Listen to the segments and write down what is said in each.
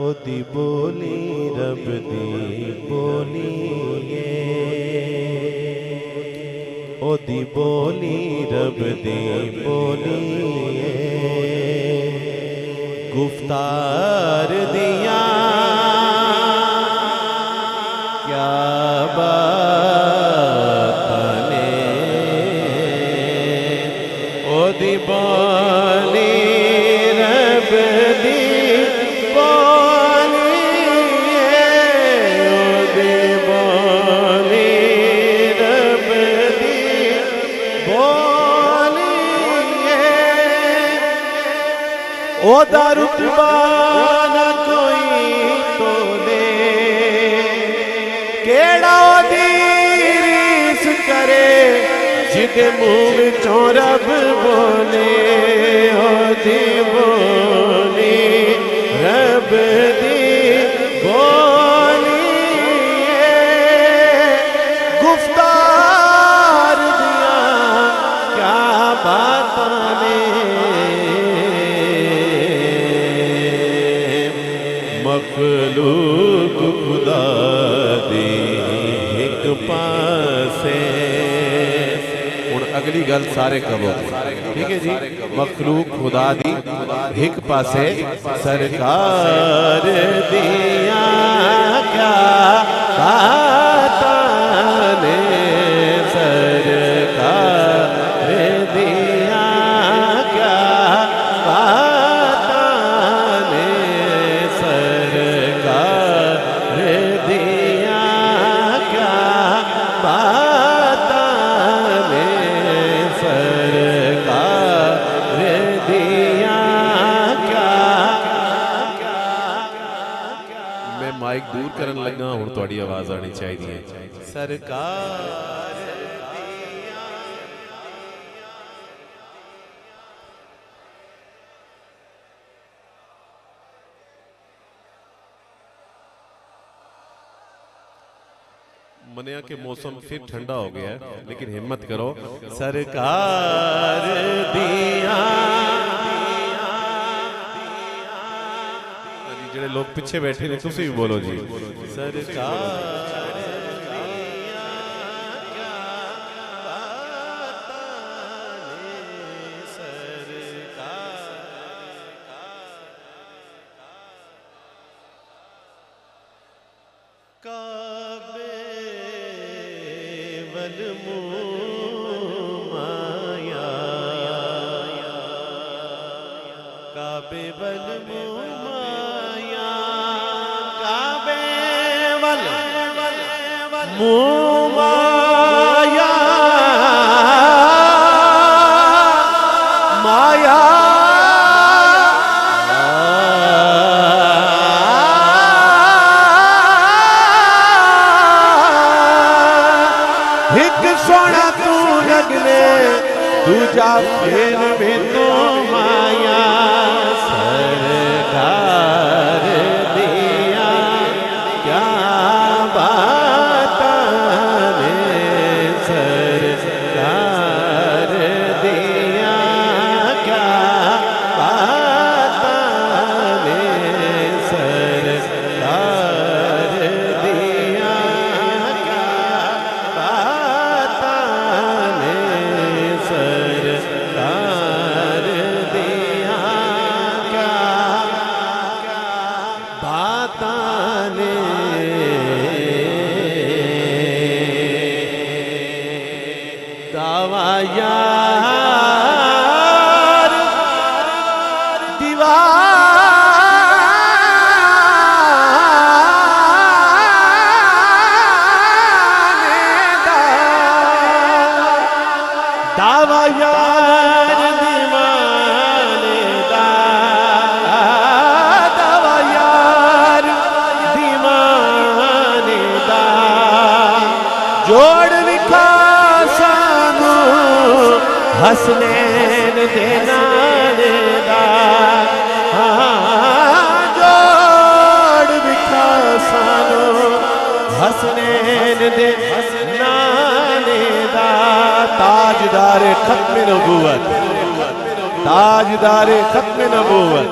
ओदी बोली रब दी बोलिए, ओदी बोली रब दी बोलिए, गुफ्तार दिया क्या बात ने, ओदी बोली रब दी ओदा रुतबा न कोई तोले, केड़ा ओदी रीस करे जिदे मुंह विचों रब बोले, ओदी बोली रब दी बोली, गुफ्तार दिया क्या बातां ने, मखलूक खुदा दी एक पासे। हुण अगली गल सारे कहो, ठीक है जी। मखलूक खुदा दी एक पासे, सरकार दिया क्या बातां ने, सरकार दिया क्या बातां ने, सरकार दिया क्या बातां ने, सरकार दिया क्या। मैं माइक दूर करन लगा, हुण तुहाडी आवाज़ आनी चाहिए। सरकार मनिया के मौसम फिर ठंडा हो गया है, लेकिन हिम्मत करो। सरकार दिया, जेडे लोग पीछे बैठे ने तुसी भी बोलो जी, सरकार माया, काबे बल माया, काबे बल माया, माया एक सोना तू लगने, दूजा फिर में तो माया, सरकार दिया क्या बातां ने, सरकार दिया क्या बातां ने, सरकार दिया क्या बातां ने, सरकार दिया क्या बातां ने। दावा यार दीवाने दा, दावा यार दीवाने दा, दावा यार दीवाने दा, जोड़ विखा सानू हसनैन दे नाले दा, जोड़ विखा सानू हसनैन दे नाले दा, ताजदार खत्म नबूवत, ताजदार खत्म नबूवत,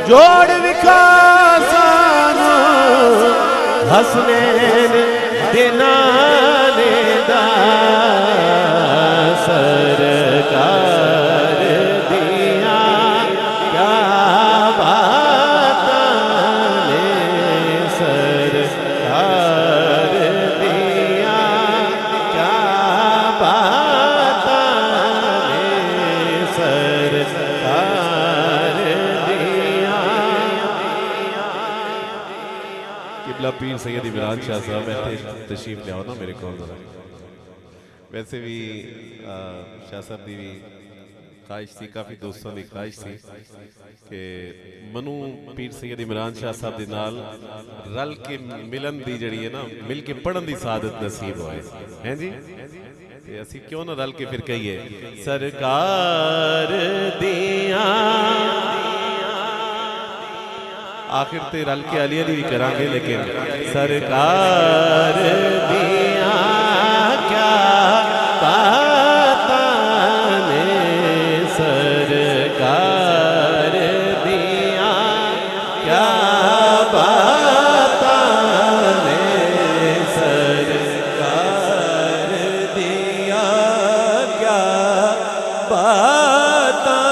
जोड़ विखा सानू हसनैन दे नाले दा, सरकार दिया क्या बातां ने, सरकार दिया क्या बातां ने, सरकार दिया। किबला पीर सैयद इमरान शाह साहब तशरीफ ले आओ ना मेरे को। वैसे भी शाह साहब की भी ख्वाहिश थी, काफ़ी दोस्तों की ख्वाहिश थी कि मनु पीर सैयद इमरान शाह साहब के नाल रल के मिलन की जड़ी है ना, मिल के पढ़न की सादत नसीब होए हैं जी। ते असी क्यों ना रल के फिर कहिए सरकार दिया, आखिर ते रल के अली अली भी करांगे, लेकिन सरकार दिया क्या बातां ने, सरकार दिया क्या बातां ने, सरकार दिया क्या बातां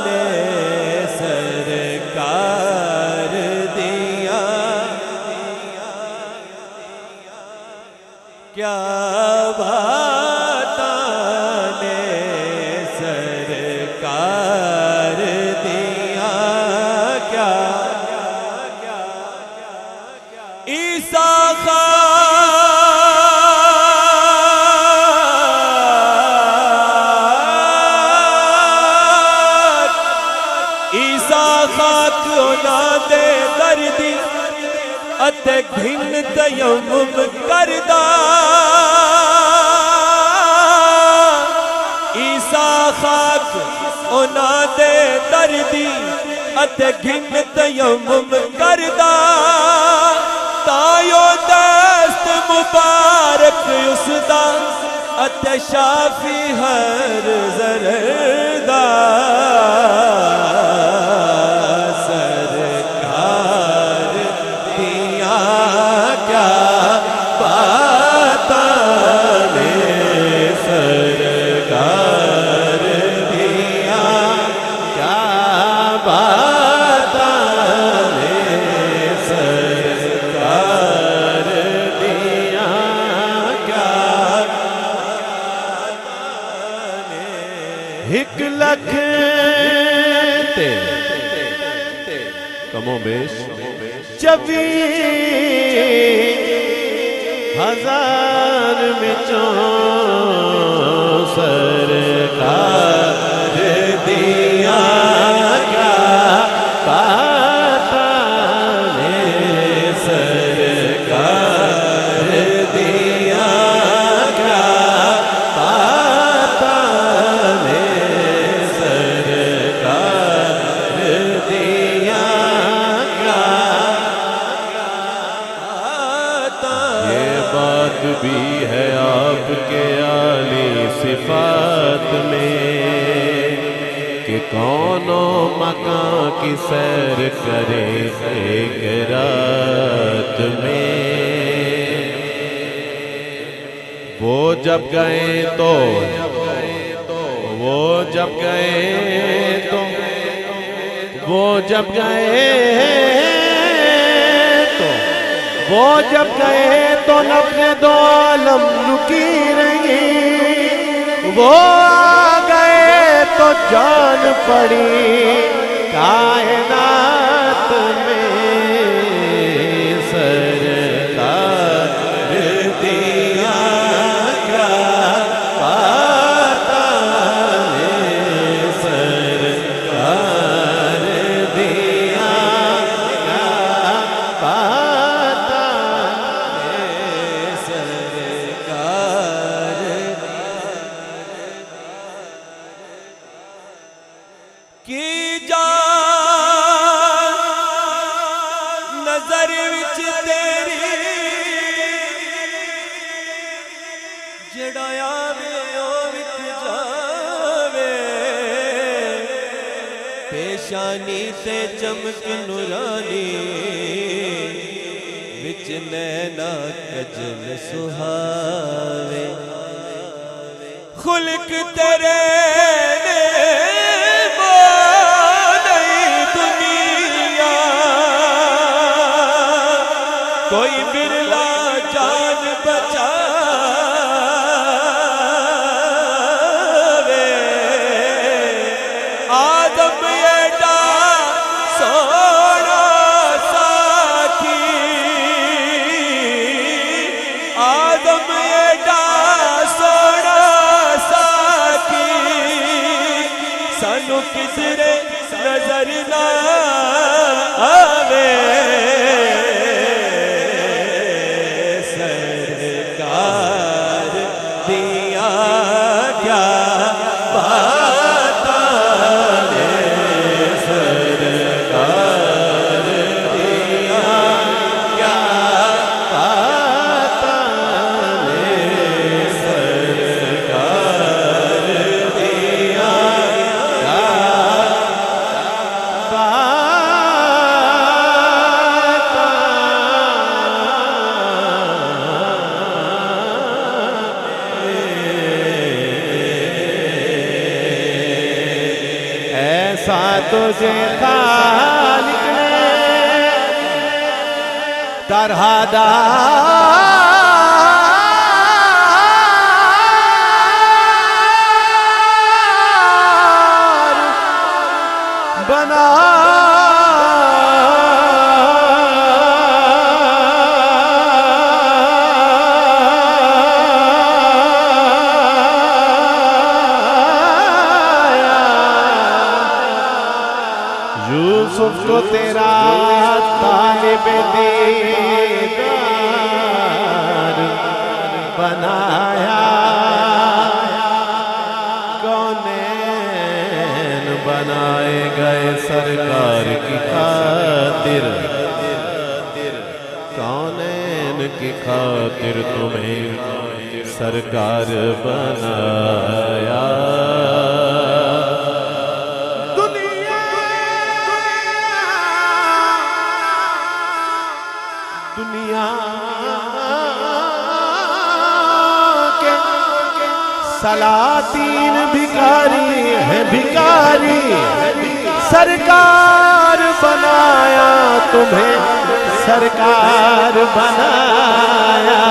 ने, सरकार दिया क्या बातां ने, सरकार दिया क्या। ईसा खाक, ईसा खाक उन्हां दे दर्दी अते घिन तयम्मुम करदा, ईसा खाक उन्हां दे दर्दी अते घिन तयम्मुम करदा, तायो दस्त मुबारक उसदा अते शाफी हर ज़रदा, सरकार दिया क्या बातां ने, सरकार दिया क्या बातां ने, सरकार दिया क्या ने। एक लख ते कमो बेश 24,000 में सरकार दिया क्या बातां ने, सरकार दिया क्या बातां ने, सरकार दिया क्या बातां। ये बात भी है आपके आली सिफात में कि कौनो मकां की सैर करे एक रात में, वो जब गए तो वो जब गए तो वो जब गए तो वो जब गए तो नफ़े दो आलम रुकी रही, वो आ गए तो जान पड़ी कायनात में, सरकार दिया क्या बात शानी ते चमक नूरानी विच नैना कजल सुहावे खुल्क तेरे ने नहीं दुनिया कोई बिरला जान बचावे आदम एडा सोना साथी आदम एडा सोना साथी सानू किधरे नजर ना आवे सरकार दिया क्या बात ने सरकार दिया क्या बात ने सरकार दिया क्या ऐसा तुझे खालिक ने तरहदार बना यूसुफ को तेरा तालिब दीदार बनाया कौनैन बनाए गए सरकार की खातिर कौनैन की खातिर तुम्हें सरकार बनाया दुनिया के सलातीन भिखारी है भिखारी सरकार बनाया तुम्हें सरकार बनाया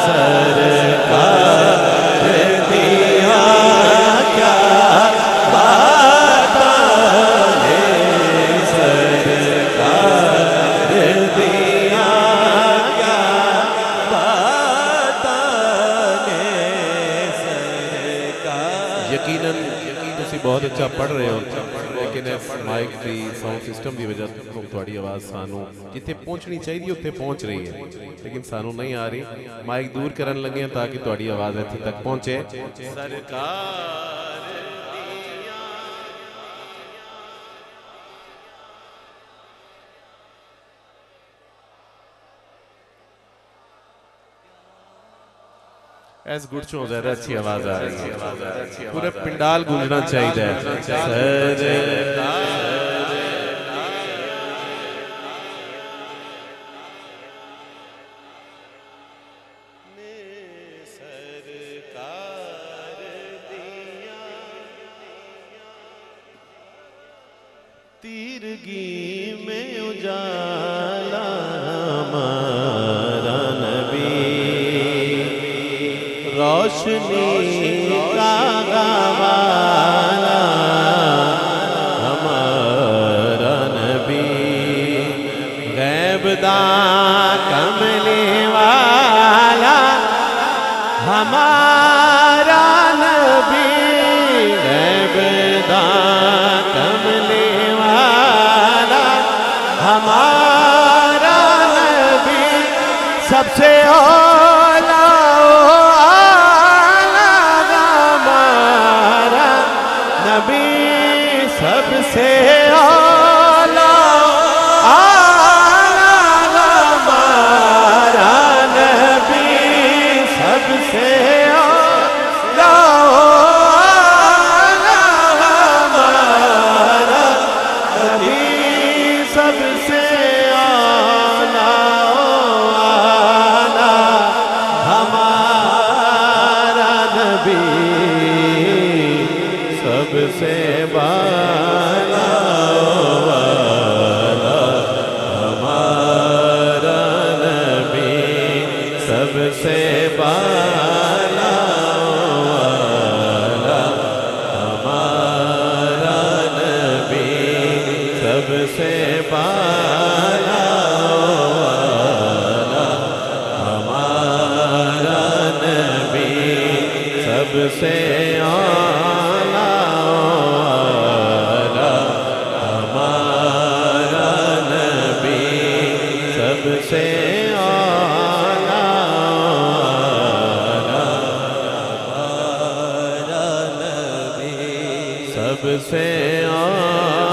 सरकार दिया क्या बात ने सरकार दिया क्या बात ने सरकार यकीनन तुसी बहुत अच्छा पढ़ रहे हो लेकिन इस माइक की साउंड सिस्टम की वजह तो थोड़ी आवाज़ सानू जिथे पहुंचनी चाहिए उत्थे पहुंच रही है लेकिन सानू नहीं आ रही माइक दूर करन लगे हैं ताकि थोड़ी आवाज़ इत्थे तक पहुंचे सरकार ऐस गुड़चों ज़्यादा अच्छी आवाज़ आ रही है पूरा पिंडाल गूंजना चाहिए तीरगी में उजाला हमारा नबी रोशनी का गवाला हमारा नबी गैबदा कमले वाला हमारा नबी गैबदा कमले वाला हमारा नबी सबसे सबसे आला हमारा नबी सबसे आला हमारा सबसे बाला वाला हमारा नबी सबसे बाला वाला हमारा नबी सबसे बाला वाला हमारा नबी सबसे आला वाला हमारा नबी सबसे आला वाला हमारा नबी सबसे आला